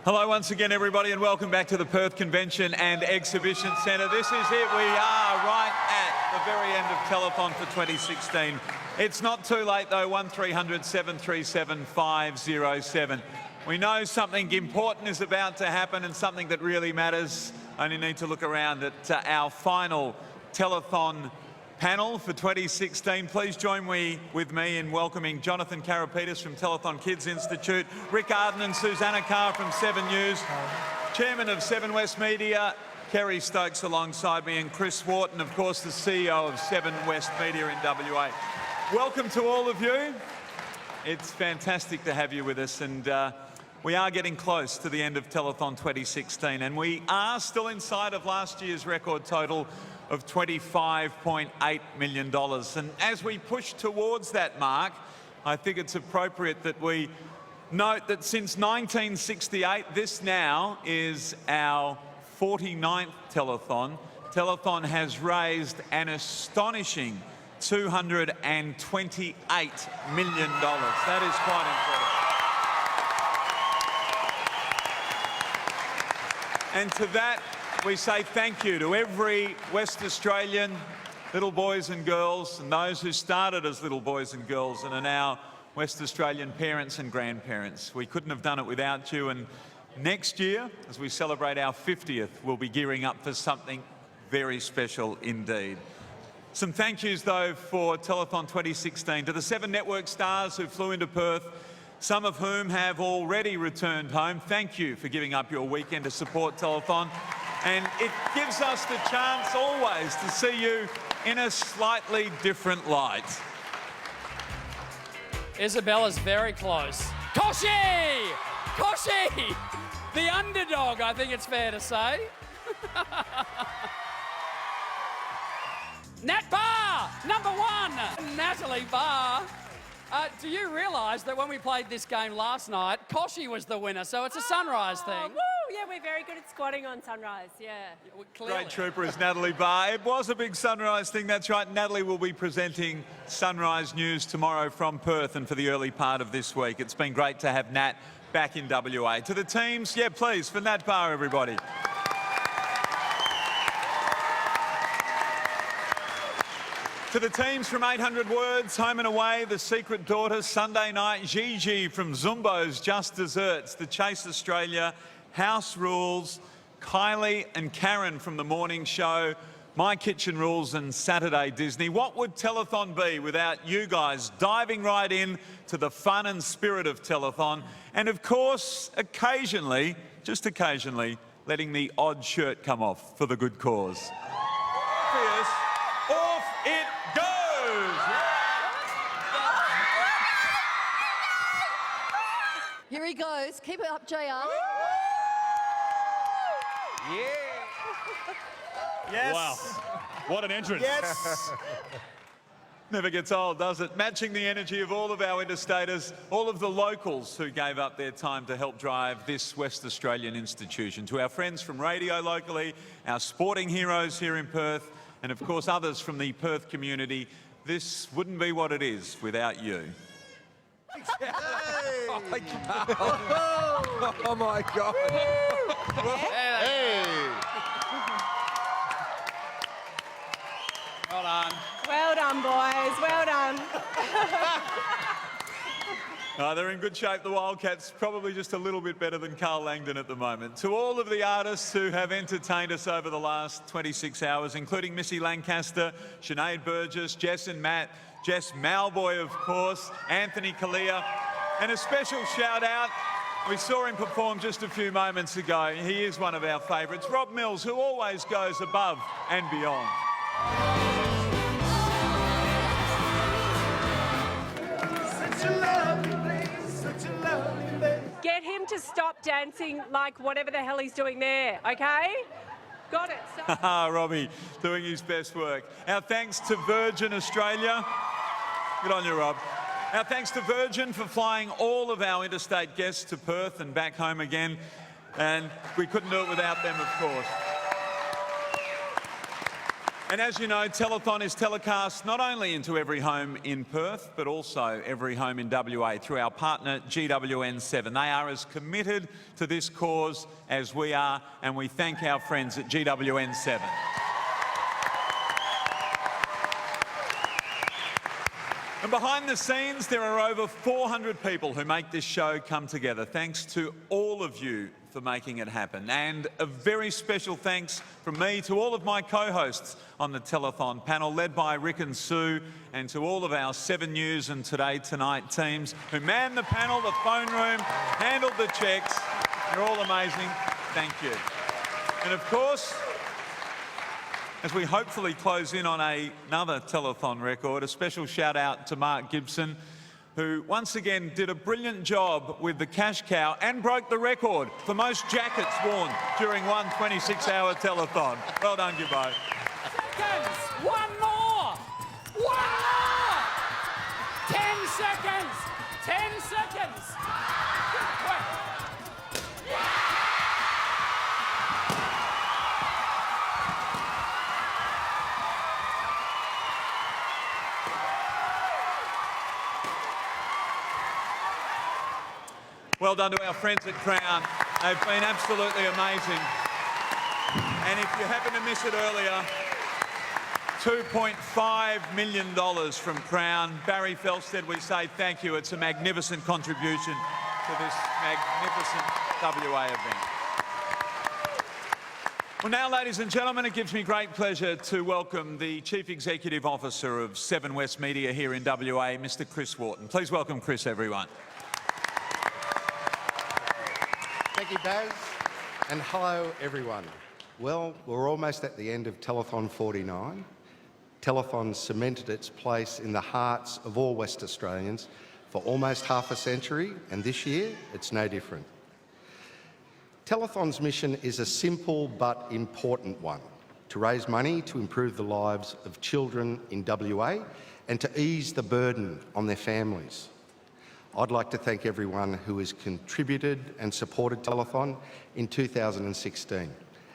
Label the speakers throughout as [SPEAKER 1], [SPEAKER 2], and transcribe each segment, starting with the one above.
[SPEAKER 1] Hello once again, everybody, and welcome back to the Perth Convention and Exhibition Centre. This is it. We are right at the very end of Telethon for 2016. It's not too late, though. 1300 737 507. We know something important is about to happen and something that really matters. Only need to look around at our final Telethon panel for 2016. Please join with me in welcoming Jonathan Karapetis from Telethon Kids Institute, Rick Arden and Susanna Carr from 7 News, Chairman of 7 West Media, Carrie Stokes alongside me, and Chris Wharton, of course, the CEO of 7 West Media in WA. Welcome to all of you. It's fantastic to have you with us, and we are getting close to the end of Telethon 2016, and we are still inside of last year's record total of $25.8 million. And as we push towards that mark, I think it's appropriate that we note that since 1968, this now is our 49th telethon. Telethon has raised an astonishing $228 million. That is quite incredible. And to that, we say thank you to every West Australian little boys and girls and those who started as little boys and girls and are now West Australian parents and grandparents. We couldn't have done it without you, and next year, as we celebrate our 50th, we'll be gearing up for something very special indeed. Some thank yous, though, for Telethon 2016 to the 7 network stars who flew into Perth, some of whom have already returned home. Thank you for giving up your weekend to support Telethon. And it gives us the chance always to see you in a slightly different light.
[SPEAKER 2] Isabella's very close. Koshi! Koshi! The underdog, I think it's fair to say. Nat Barr, number 1. Natalie Barr. Do you realise that when we played this game last night, Koshi was the winner, so it's a sunrise thing.
[SPEAKER 3] Woo! Yeah, we're very good at squatting on sunrise, yeah.
[SPEAKER 1] Great trooper is Natalie Barr. It was a big sunrise thing, that's right. Natalie will be presenting Sunrise News tomorrow from Perth and for the early part of this week. It's been great to have Nat back in WA. To the teams, yeah, please, for Nat Barr, everybody. To the teams from 800 Words, Home and Away, The Secret Daughter, Sunday Night, Gigi from Zumbo's Just Desserts, The Chase Australia, House Rules, Kylie and Karen from The Morning Show, My Kitchen Rules and Saturday Disney. What would Telethon be without you guys diving right in to the fun and spirit of Telethon? And of course, occasionally, just occasionally, letting the odd shirt come off for the good cause. Off it goes!
[SPEAKER 4] Here he goes. Keep it up, JR.
[SPEAKER 1] Yeah. Yes.
[SPEAKER 5] Wow. What an entrance.
[SPEAKER 1] Yes. Never gets old, does it? Matching the energy of all of our interstaters, all of the locals who gave up their time to help drive this West Australian institution. To our friends from radio locally, our sporting heroes here in Perth, and of course others from the Perth community, this wouldn't be what it is without you.
[SPEAKER 6] Hey. Oh my God. Hey.
[SPEAKER 2] Well done.
[SPEAKER 3] Well done, boys, well done.
[SPEAKER 1] They're in good shape, the Wildcats, probably just a little bit better than Carl Langdon at the moment. To all of the artists who have entertained us over the last 26 hours, including Missy Lancaster, Sinead Burgess, Jess and Matt, Jess Malboy, of course, Anthony Kalia, and a special shout out, we saw him perform just a few moments ago. He is one of our favourites, Rob Mills, who always goes above and beyond.
[SPEAKER 3] Get him to stop dancing like whatever the hell he's doing there, okay? Got it. Stop.
[SPEAKER 1] Robbie, doing his best work. Our thanks to Virgin Australia. Good on you, Rob. Our thanks to Virgin for flying all of our interstate guests to Perth and back home again. And we couldn't do it without them, of course. And as you know, Telethon is telecast not only into every home in Perth, but also every home in WA through our partner GWN7. They are as committed to this cause as we are, and we thank our friends at GWN7. And behind the scenes, there are over 400 people who make this show come together. Thanks to all of you for making it happen. And a very special thanks from me to all of my co-hosts on the Telethon panel, led by Rick and Sue, and to all of our 7 News and Today Tonight teams who manned the panel, the phone room, handled the checks. You're all amazing. Thank you. And of course, as we hopefully close in on another Telethon record, a special shout out to Mark Gibson, who once again did a brilliant job with the cash cow and broke the record for most jackets worn during one 26-hour telethon. Well done, you both.
[SPEAKER 2] Seconds! One more! One more! 10 seconds! 10 seconds!
[SPEAKER 1] Well done to our friends at Crown. They've been absolutely amazing. And if you happen to miss it earlier, $2.5 million from Crown. Barry Felstead, we say thank you. It's a magnificent contribution to this magnificent WA event. Well, now, ladies and gentlemen, it gives me great pleasure to welcome the Chief Executive Officer of 7 West Media here in WA, Mr. Chris Wharton. Please welcome Chris, everyone.
[SPEAKER 5] Thank you, Baz, and hello, everyone. Well, we're almost at the end of Telethon 49. Telethon cemented its place in the hearts of all West Australians for almost half a century, and this year, it's no different. Telethon's mission is a simple but important one: to raise money to improve the lives of children in WA and to ease the burden on their families. I'd like to thank everyone who has contributed and supported Telethon in 2016.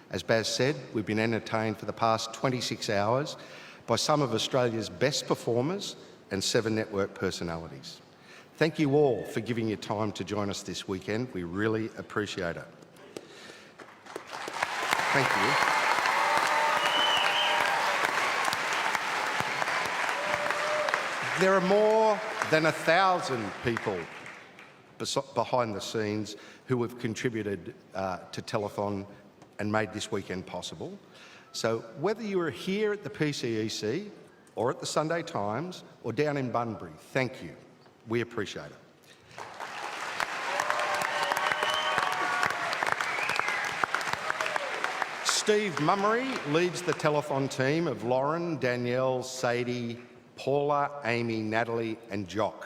[SPEAKER 5] As Baz said, we've been entertained for the past 26 hours by some of Australia's best performers and 7 network personalities. Thank you all for giving your time to join us this weekend. We really appreciate it. Thank you. There are more than 1,000 people behind the scenes who have contributed to Telethon and made this weekend possible. So whether you are here at the PCEC or at the Sunday Times or down in Bunbury, thank you. We appreciate it. Steve Mummery leads the Telethon team of Lauren, Danielle, Sadie, Paula, Amy, Natalie and Jock.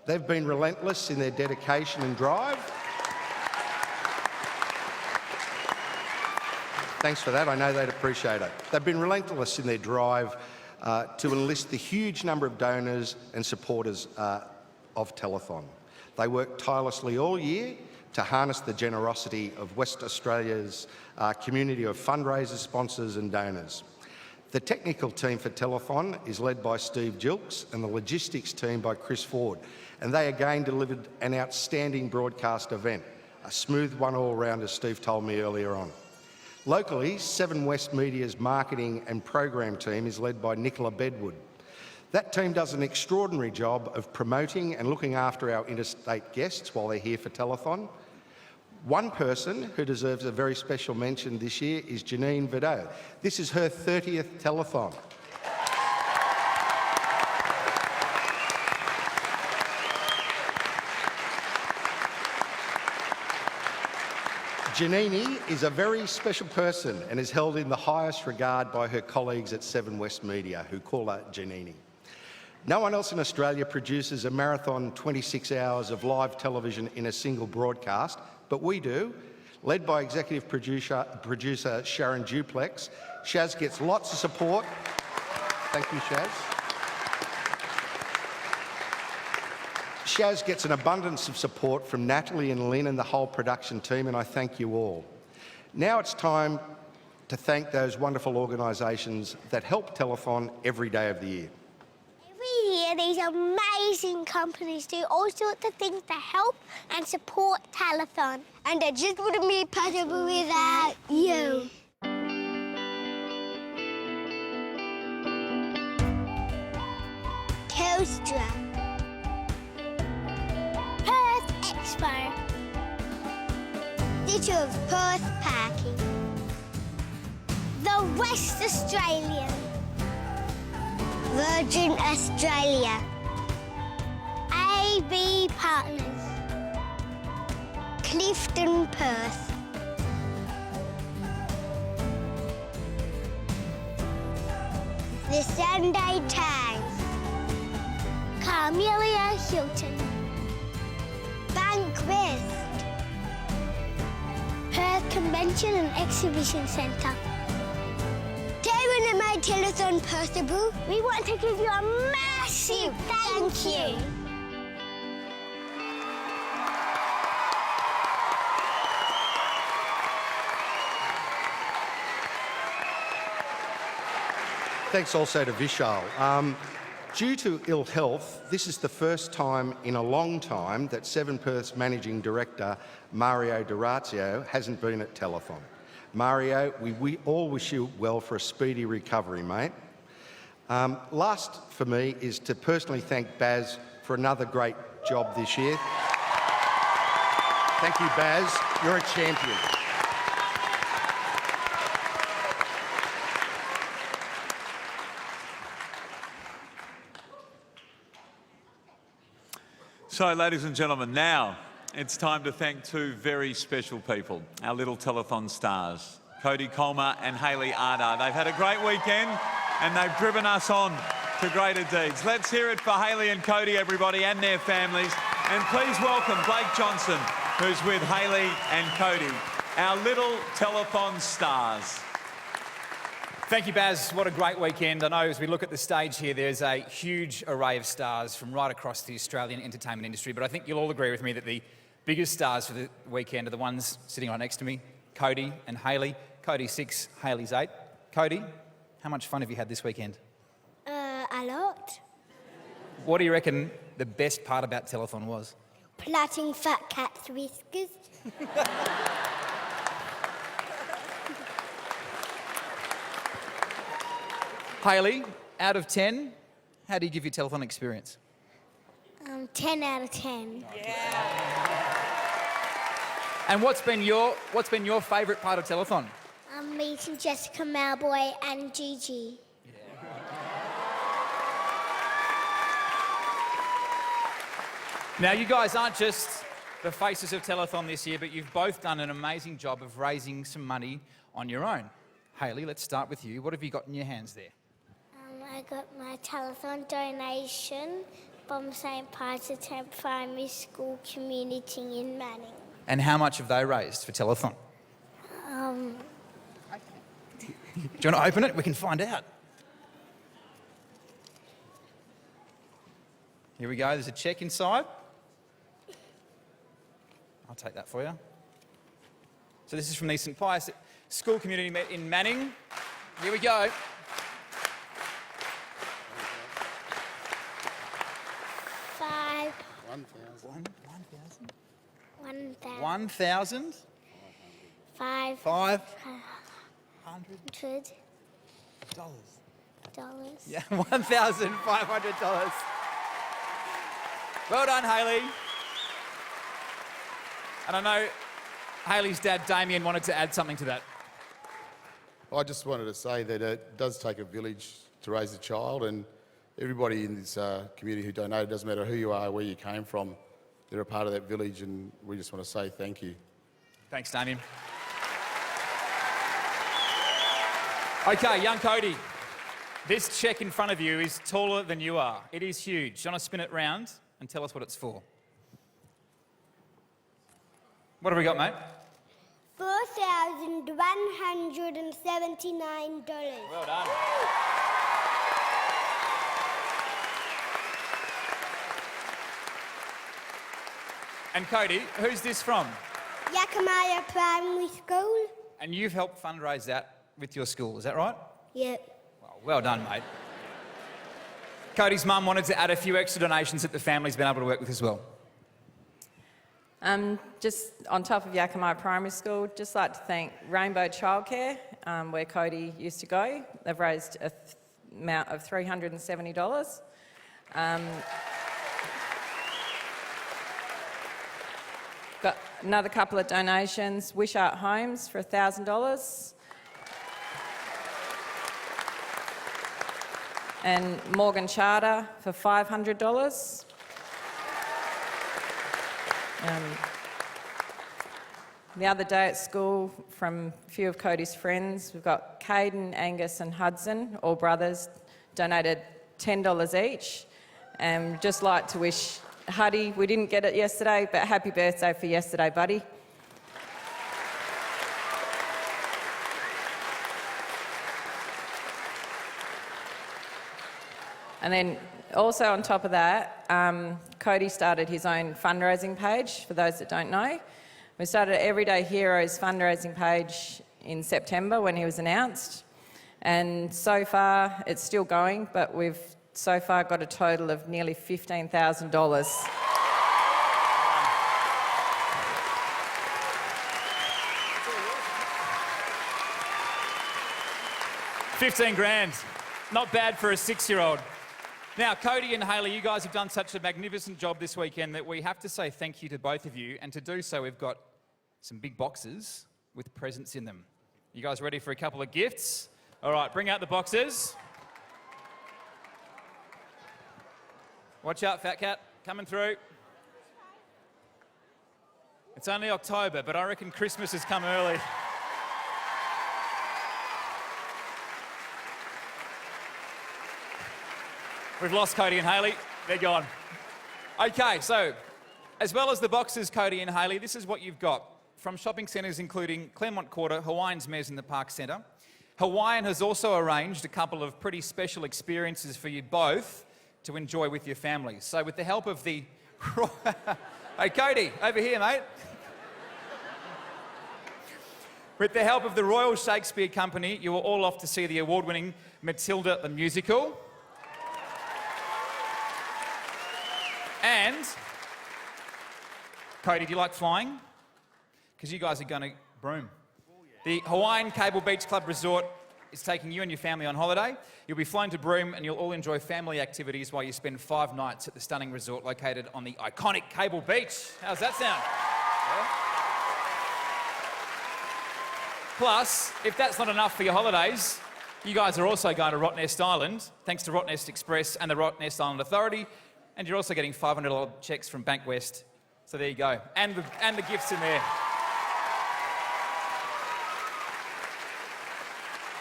[SPEAKER 5] They've been relentless in their dedication and drive. Thanks for that, I know they'd appreciate it. They've been relentless in their drive to enlist the huge number of donors and supporters of Telethon. They work tirelessly all year to harness the generosity of West Australia's community of fundraisers, sponsors and donors. The technical team for Telethon is led by Steve Gilks and the logistics team by Chris Ford, and they again delivered an outstanding broadcast event, a smooth one all round, as Steve told me earlier on. Locally, 7 West Media's marketing and program team is led by Nicola Bedwood. That team does an extraordinary job of promoting and looking after our interstate guests while they're here for Telethon. One person who deserves a very special mention this year is Janine Vidot. This is her 30th Telethon. Janine is a very special person and is held in the highest regard by her colleagues at 7 West Media, who call her Janini. No one else in Australia produces a marathon 26 hours of live television in a single broadcast, but we do, led by executive producer Sharon Duplex. Shaz gets lots of support. Thank you, Shaz. Shaz gets an abundance of support from Natalie and Lynn and the whole production team, and I thank you all. Now it's time to thank those wonderful organisations that help Telethon every day of the year.
[SPEAKER 7] Every year, these amazing companies do all sorts of things to help and support Telethon. And it just wouldn't be possible without you. Telstra. Perth Expo. City of Perth Parking. The West Australian. Virgin Australia. AB Partners. Clifton Perth. The Sunday Times. Carmelia Hilton. Bank West. Perth Convention and Exhibition Centre. Darren and my Telethon possible, we want to give you a massive thank you.
[SPEAKER 5] Thanks also to Vishal. Due to ill health, this is the first time in a long time that Seven Perth's Managing Director, Mario D'Orazio, hasn't been at Telethon. Mario, we all wish you well for a speedy recovery, mate. Last for me is to personally thank Baz for another great job this year. Thank you, Baz. You're a champion.
[SPEAKER 1] So, ladies and gentlemen, now it's time to thank two very special people, our little Telethon stars, Cody Colmer and Hayley Ardar. They've had a great weekend and they've driven us on to greater deeds. Let's hear it for Hayley and Cody, everybody, and their families. And please welcome Blake Johnson, who's with Hayley and Cody, our little Telethon stars.
[SPEAKER 8] Thank you, Baz. What a great weekend. I know as we look at the stage here, there's a huge array of stars from right across the Australian entertainment industry, but I think you'll all agree with me that the biggest stars for the weekend are the ones sitting right next to me, Cody and Hayley. Cody's 6, Hayley's 8. Cody, how much fun have you had this weekend?
[SPEAKER 7] A lot.
[SPEAKER 8] What do you reckon the best part about Telethon was?
[SPEAKER 7] Plaiting fat cat's whiskers.
[SPEAKER 8] Hayley, out of 10, how do you give your Telethon experience?
[SPEAKER 7] 10 out of 10.
[SPEAKER 8] And what's been your favourite part of Telethon?
[SPEAKER 7] Meeting Jessica Malboy and Gigi.
[SPEAKER 8] Now, you guys aren't just the faces of Telethon this year, but you've both done an amazing job of raising some money on your own. Hayley, let's start with you. What have you got in your hands there?
[SPEAKER 7] I got my Telethon donation from St. Patrick's Primary School community in Manning.
[SPEAKER 8] And how much have they raised for Telethon? Do you want to open it? We can find out. Here we go. There's a cheque inside. I'll take that for you. So this is from the St. Pius School community in Manning. Here we go. $1,000. $500. Yeah, $1,500. Well done, Hayley. And I know Hayley's dad, Damien, wanted to add something to that.
[SPEAKER 9] I just wanted to say that it does take a village to raise a child, and everybody in this community who donated, doesn't matter who you are, where you came from, they're a part of that village, and we just want to say thank you.
[SPEAKER 8] Thanks, Damien. Okay, young Cody, this cheque in front of you is taller than you are. It is huge. Do you want to spin it round and tell us what it's for? What have we got, mate?
[SPEAKER 7] $4,179.
[SPEAKER 8] Well done. And Cody, who's this from?
[SPEAKER 7] Yakamaya Primary School.
[SPEAKER 8] And you've helped fundraise that with your school, is that right?
[SPEAKER 7] Yep.
[SPEAKER 8] Well done, mate. Cody's mum wanted to add a few extra donations that the family's been able to work with as well.
[SPEAKER 10] Just on top of Yakamai Primary School, just like to thank Rainbow Childcare, where Cody used to go. They've raised an amount of $370. Got another couple of donations. Wish Art Homes for $1,000. And Morgan Charter for $500. The other day at school, from a few of Cody's friends, we've got Caden, Angus and Hudson, all brothers, donated $10 each. And just like to wish Huddy, we didn't get it yesterday, but happy birthday for yesterday, buddy. And then also on top of that, Cody started his own fundraising page, for those that don't know. We started Everyday Heroes fundraising page in September when he was announced. And so far, it's still going, but we've so far got a total of nearly $15,000.
[SPEAKER 8] $15,000. Not bad for a 6-year-old. Now, Cody and Hayley, you guys have done such a magnificent job this weekend that we have to say thank you to both of you. And to do so, we've got some big boxes with presents in them. You guys ready for a couple of gifts? All right, bring out the boxes. Watch out, Fat Cat, coming through. It's only October, but I reckon Christmas has come early. We've lost Cody and Hayley. They're gone. Okay, so as well as the boxes, Cody and Hayley, this is what you've got from shopping centres including Claremont Quarter, Hawaiian's Mez in the Park Centre. Hawaiian has also arranged a couple of pretty special experiences for you both to enjoy with your families. So with the help of the... Hey, Cody, over here, mate. With the help of the Royal Shakespeare Company, you are all off to see the award-winning Matilda the Musical. And, Cody, do you like flying? Because you guys are going to Broome. The Hawaiian Cable Beach Club Resort is taking you and your family on holiday. You'll be flown to Broome and you'll all enjoy family activities while you spend 5 nights at the stunning resort located on the iconic Cable Beach. How's that sound? Yeah. Plus, if that's not enough for your holidays, you guys are also going to Rottnest Island, thanks to Rottnest Express and the Rottnest Island Authority. And you're also getting $500 cheques from Bank West. So there you go. And the gifts in there.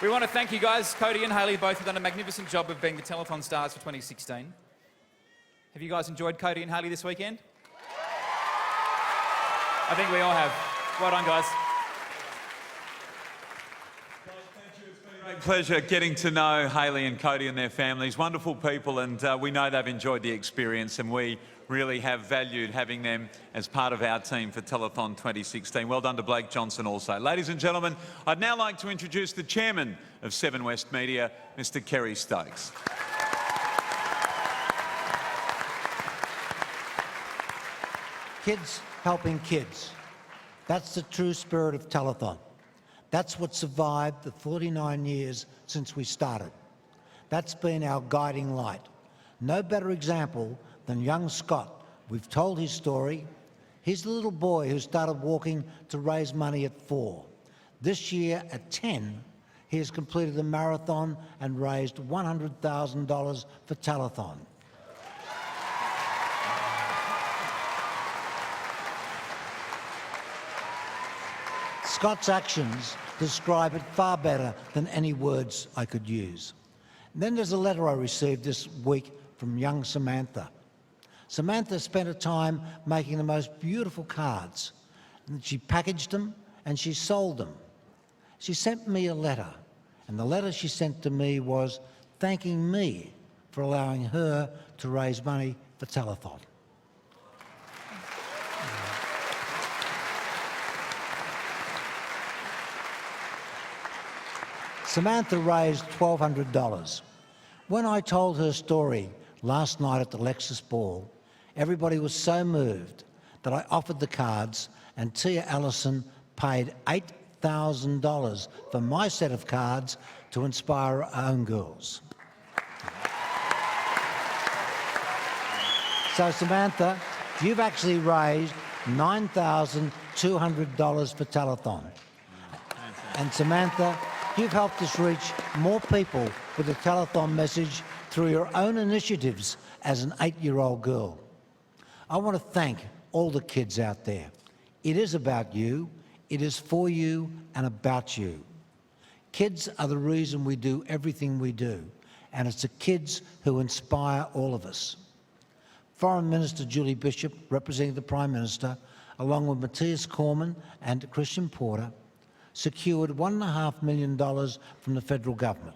[SPEAKER 8] We want to thank you guys. Cody and Hayley both have done a magnificent job of being the Telethon stars for 2016. Have you guys enjoyed Cody and Hayley this weekend? I think we all have. Well done, guys.
[SPEAKER 1] Pleasure getting to know Hayley and Cody and their families. Wonderful people, and we know they've enjoyed the experience, and we really have valued having them as part of our team for Telethon 2016. Well done to Blake Johnson also. Ladies and gentlemen, I'd now like to introduce the chairman of 7 West Media, Mr. Carrie Stokes.
[SPEAKER 11] Kids helping kids. That's the true spirit of Telethon. That's what survived the 49 years since we started. That's been our guiding light. No better example than young Scott. We've told his story. He's the little boy who started walking to raise money at 4. This year, at 10, he has completed a marathon and raised $100,000 for Telethon. Scott's actions describe it far better than any words I could use. And then there's a letter I received this week from young Samantha. Samantha spent her time making the most beautiful cards. And she packaged them and she sold them. She sent me a letter, and the letter she sent to me was thanking me for allowing her to raise money for Telethon. Samantha raised $1,200. When I told her story last night at the Lexus Ball, everybody was so moved that I offered the cards, and Tia Allison paid $8,000 for my set of cards to inspire her own girls. So, Samantha, you've actually raised $9,200 for Telethon. And Samantha, you've helped us reach more people with the Telethon message through your own initiatives as an 8-year-old girl. I want to thank all the kids out there. It is about you, it is for you and about you. Kids are the reason we do everything we do, and it's the kids who inspire all of us. Foreign Minister Julie Bishop, representing the Prime Minister, along with Matthias Cormann and Christian Porter, secured $1.5 million from the federal government.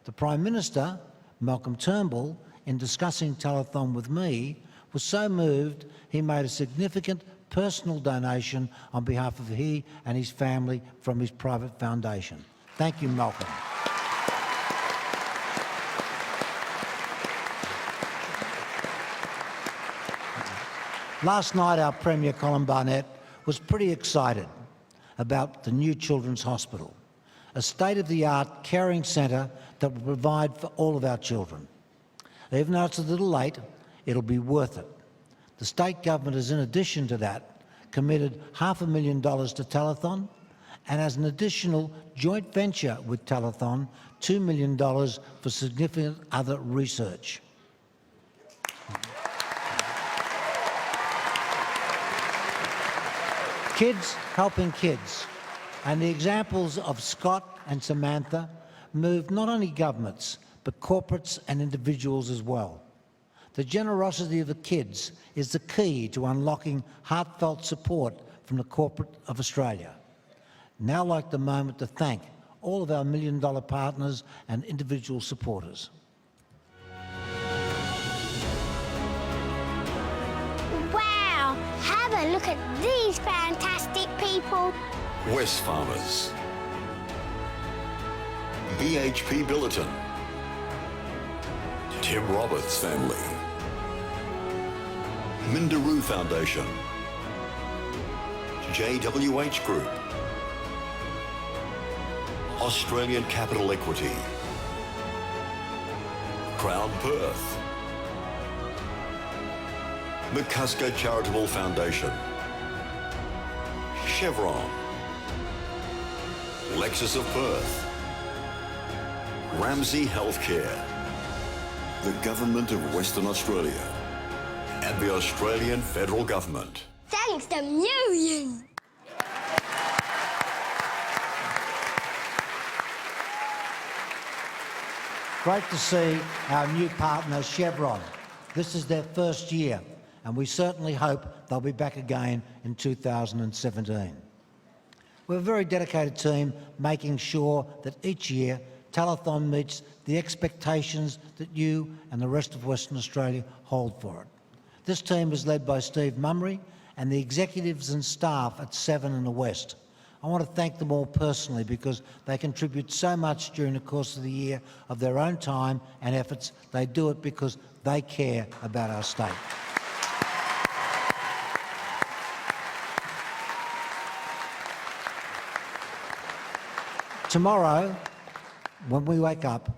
[SPEAKER 11] The Prime Minister, Malcolm Turnbull, in discussing Telethon with me, was so moved he made a significant personal donation on behalf of he and his family from his private foundation. Thank you, Malcolm. Last night, our Premier Colin Barnett was pretty excited about the new Children's Hospital, a state-of-the-art caring centre that will provide for all of our children. Even though it's a little late, it'll be worth it. The state government has, in addition to that, committed $500,000 to Telethon, and as an additional joint venture with Telethon, $2 million for significant other research. Kids helping kids, and the examples of Scott and Samantha move not only governments, but corporates and individuals as well. The generosity of the kids is the key to unlocking heartfelt support from the corporate of Australia. Now, like the moment to thank all of our $1 million partners and individual supporters.
[SPEAKER 7] Wow, have a look at these fantastic people.
[SPEAKER 12] Wesfarmers, BHP Billiton, Tim Roberts family, Minderoo Foundation, JWH Group, Australian Capital Equity, Crown Perth, McCusker Charitable Foundation, Chevron, Lexus of Perth, Ramsay Healthcare, the Government of Western Australia, and the Australian Federal Government.
[SPEAKER 7] Thanks a million.
[SPEAKER 11] Great to see our new partner, Chevron. This is their first year, and we certainly hope they'll be back again in 2017. We're a very dedicated team making sure that each year Telethon meets the expectations that you and the rest of Western Australia hold for it. This team is led by Steve Mummery and the executives and staff at Seven in the West. I want to thank them all personally because they contribute so much during the course of the year of their own time and efforts. They do it because they care about our state. Tomorrow, when we wake up,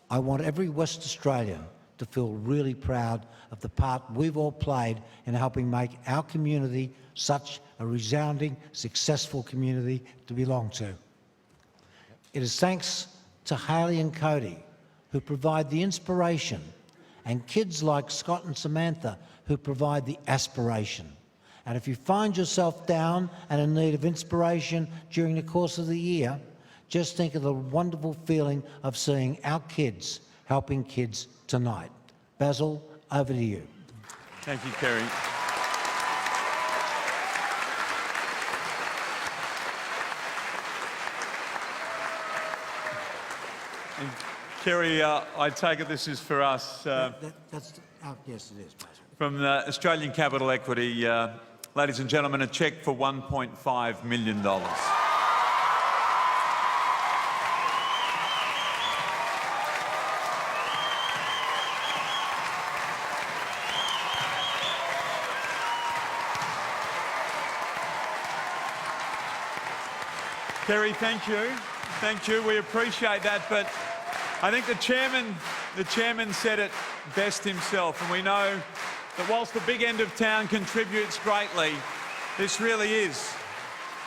[SPEAKER 11] I want every West Australian to feel really proud of the part we've all played in helping make our community such a resounding, successful community to belong to. It is thanks to Hayley and Cody, who provide the inspiration, and kids like Scott and Samantha, who provide the aspiration. And if you find yourself down and in need of inspiration during the course of the year, just think of the wonderful feeling of seeing our kids helping kids tonight. Basil, over to you.
[SPEAKER 1] Thank you, Carrie. And Carrie, I take it this is for us.
[SPEAKER 11] Yes, it is, Basil.
[SPEAKER 1] From the Australian Capital Equity, ladies and gentlemen, a cheque for $1.5 million. Kerry, thank you. Thank you. We appreciate that. But I think the chairman said it best himself. And we know that whilst the big end of town contributes greatly, this really is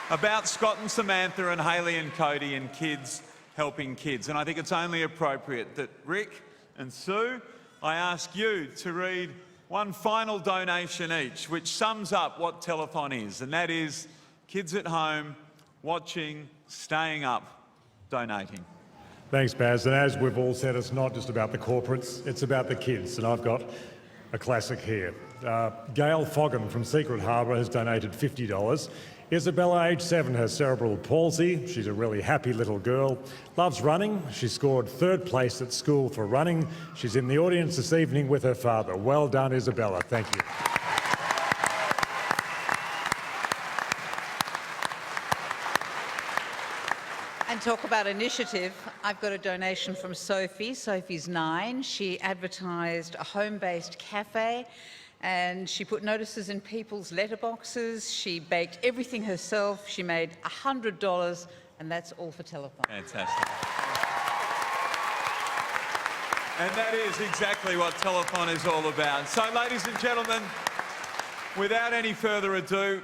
[SPEAKER 1] about Scott and Samantha and Hayley and Cody and kids helping kids. And I think it's only appropriate that Rick and Sue, I ask you to read one final donation each, which sums up what Telethon is, and that is kids at home, watching, staying up, donating.
[SPEAKER 13] Thanks, Baz. And as we've all said, it's not just about the corporates, it's about the kids. And I've got a classic here. Gail Foggin from Secret Harbour has donated $50. Isabella, age 7, has cerebral palsy. She's a really happy little girl. Loves running. She scored 3rd place at school for running. She's in the audience this evening with her father. Well done, Isabella. Thank you.
[SPEAKER 14] And talk about initiative, I've got a donation from Sophie. Sophie's 9. She advertised a home-based cafe and she put notices in people's letterboxes. She baked everything herself. She made $100 and that's all for Telethon.
[SPEAKER 1] Fantastic. And that is exactly what Telethon is all about. So, ladies and gentlemen, without any further ado,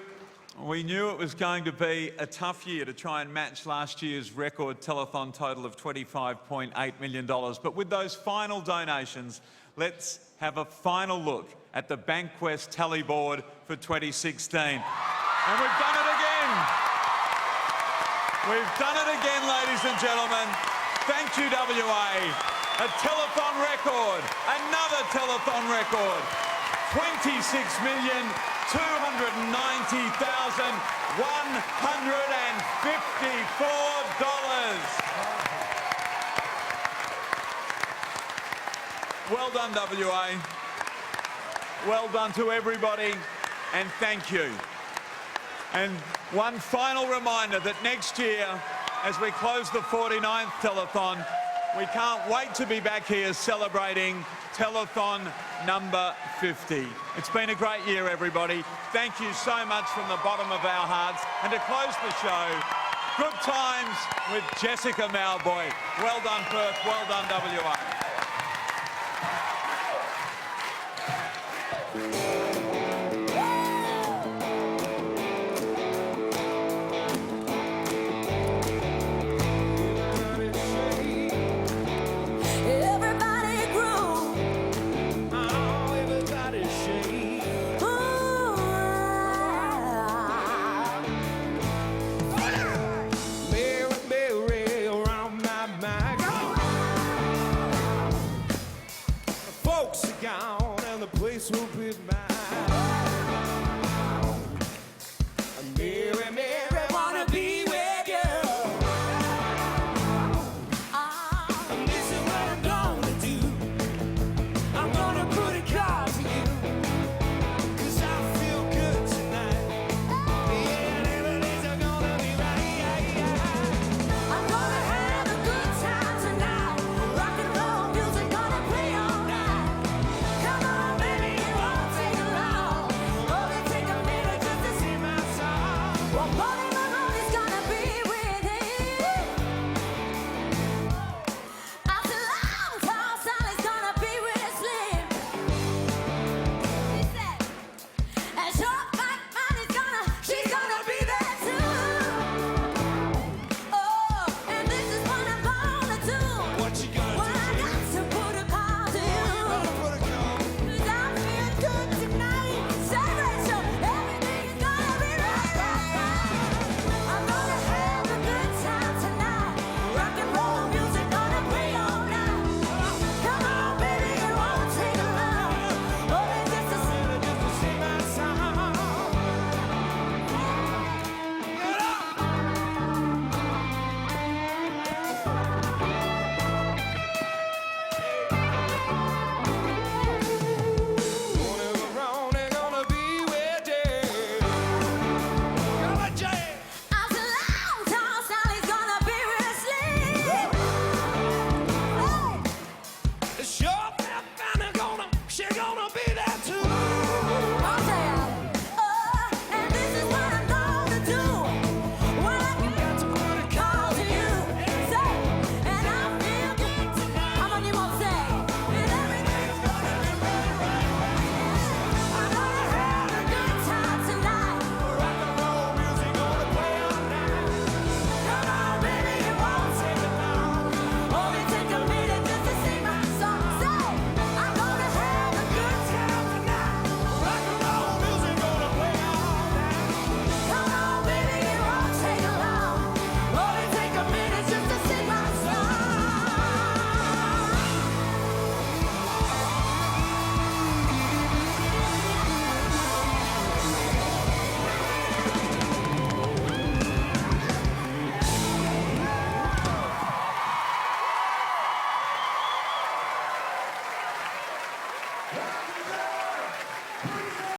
[SPEAKER 1] we knew it was going to be a tough year to try and match last year's record Telethon total of $25.8 million. But with those final donations, let's have a final look at the Bankwest tally board for 2016. And we've done it again. We've done it again, ladies and gentlemen. Thank you, WA. A Telethon record, another Telethon record. $26,290,154. Well done, WA. Well done to everybody, and thank you. And one final reminder that next year, as we close the 49th Telethon, we can't wait to be back here celebrating Telethon number 50. It's been a great year, everybody. Thank you so much from the bottom of our hearts. And to close the show, good times with Jessica Malboy. Well done, Perth. Well done, WA.